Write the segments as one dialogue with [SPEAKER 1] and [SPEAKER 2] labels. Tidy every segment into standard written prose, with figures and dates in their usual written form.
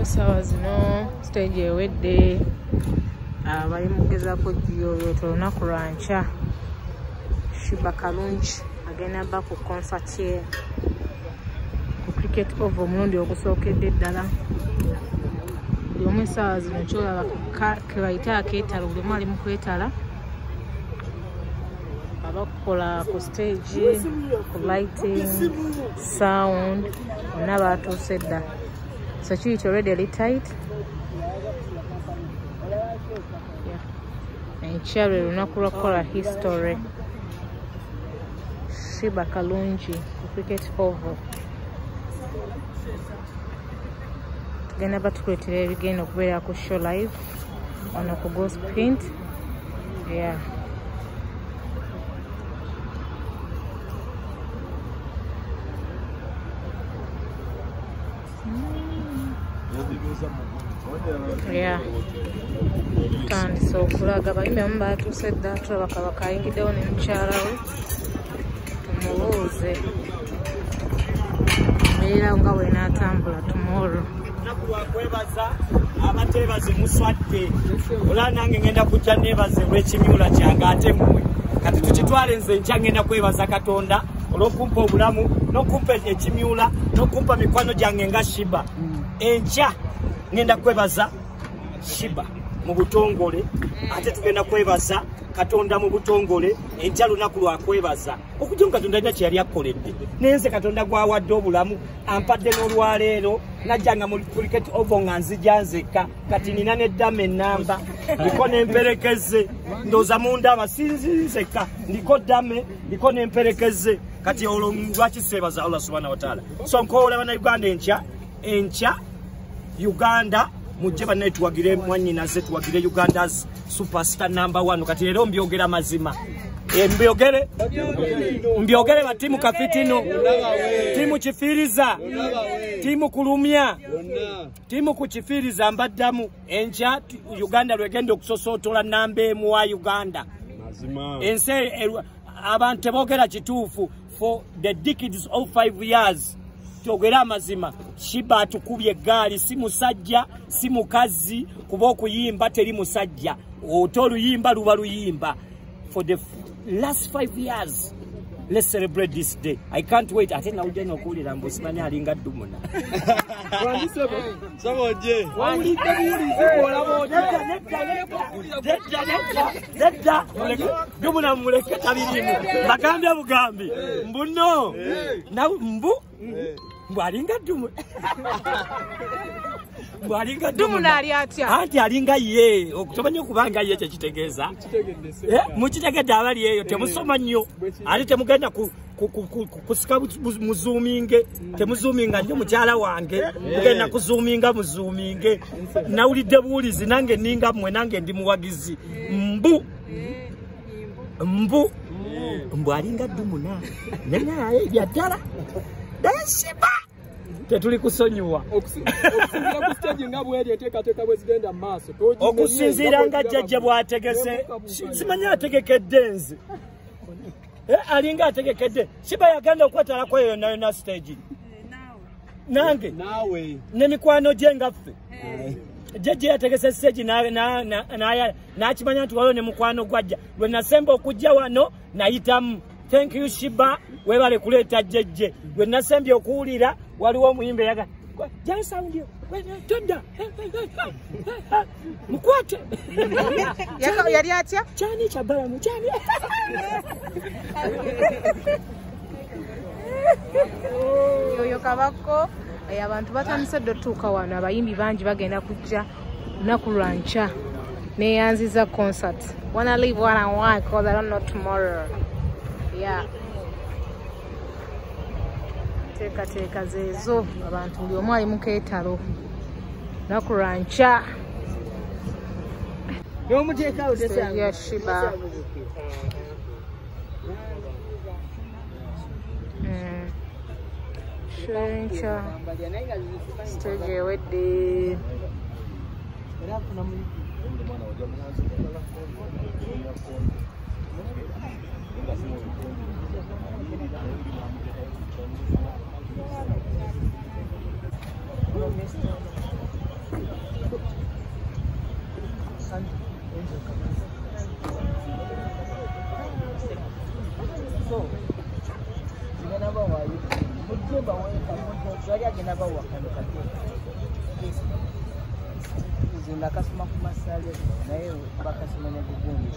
[SPEAKER 1] sawa zino stage ewedde bali mugezaako giyoyoota olunaku lwanca Shiba Kalungi agenda ba ku concert ye ku cricket over omulundi ogusookedde ddala buli omu essaawa zino kyolaba ke bayita akeetalo buli omu ali mu kwetala abakukola ku stage ku lighting sound bonna baatuuse dda security already ali tight enkya lwe lunaku lwa kukola history Shiba Kalungi ku cricket oval tugenda batukuletera ebigenda okubeera ku show live ono ku Ghost Print yeah. Yeah. Tandise okulaga abayimbi abamu baatuuse dda tulaba Kabaka ayingiddewo ne mukyala we tumubuuze embeera nga bw'enaatambula tomorrow.
[SPEAKER 2] Kwebaza abateebaze muswadde olaba nange ngenda kujja neebaze olw'ekimyula kyange ate mmwe kati tukitwale nze nkya ngenda kwebaza Katonda olw'okumpa obulamu n'okumpa ekimyula n'okumpa mikwano gyange nga Shiba. Enkya ngenda kwebaza Shiba mu butongole ate tugenda kwebaza Katonda mu butongole enkya lunaku lwa kwebaza okujja mu Katonda alina kye yali akkoledde nenze Katonda gwawadde obulamu ampadde n'olwaleero najjanga mu cricket oval nga nzija nzekka kati nina n'eddamu ennamba ndiko n'emperekeze ndooza munda abasinzinzekka ndiko ddame ndiko n'emperekeze kati olwo lwaki seebaza Allah subhanahu wa ta'ala. So nkoola bannayuganda enkya Uganda mujje banne tuwagire mwannyinaze tuwagire Uganda's superstar number 1 kati leero mbyogera mazima mbyogere ba timu Kafitino timu Kifiriza timu Kulumya timu Kukifiriza mbaddamu enkya Uganda lwegenda okusosootola namba emu wa Uganda ensi abantu teboogera kituufu for the decades of 5 years kyogera amazima Shiba atukubye eggaali si musajja si mukazi kuba okuyimba teri musajja oluyimba luba luyimba for the last 5 years. Let's celebrate this day. I can't wait. Ate na ujja nokuwulira mbu simanyi alinga Dumuna. Dumuna muleke tabirimu bagambye bugambi mbuno mbu alinga Dumuna.
[SPEAKER 1] Dumuna ali atya
[SPEAKER 2] anti alinga ye okutomanya okubanga ye kyekitegeeza mukitegedde abali eyo temusoma nnyo ate temugenda kusika muzuuminge temuzuuminga nnyo mukyala wange mugenda kuzuuminga muzuuminge nawulidde buwulizi nange ninga mmwe nange ndi muwagizi mbu alinga Dumuna nenaye yaddala Shiba tetuli kusonyiwa okusinziira nga jjajja bw'ategese simanyi ategekedde nze alinga ategekedde Shiba yagenda okwetalako eyo nayo na stage nange n'emikwano gye ngaffe jjajja yategese stage n'akimanya nti waliwo ne mukwano gwajja lwe nasemba okujja wano nayitamu. Thank you Shiba webale kuleeta jjajje lwe nasembye okuwulira waliwo omuyimbe yaga jansawundi tonda mukwate
[SPEAKER 1] yali atya
[SPEAKER 2] kyani kyabalamu kyani
[SPEAKER 1] yoyo Kabako abantu batandise dda otuuka wano abayimbi bangi bagenda kujja lunaku lwanca neyanziza concert. Wanna leave what I want because I don't know tomorrow. Yeah. Teeka zeezo abantu buli omu ali mu keetalo lunaku lwanca ya Shiba. Shencha stage ewedde
[SPEAKER 3] So, never why you give away so I can never work on the in the customer masala nayo baka simanya gugundi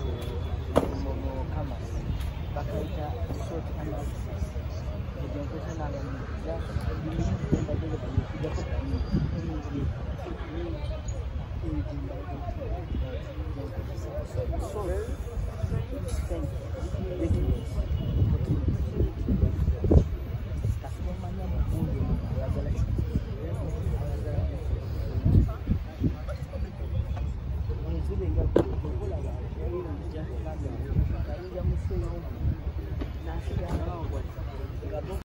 [SPEAKER 3] mo kama baka ita short analysis ndio kwa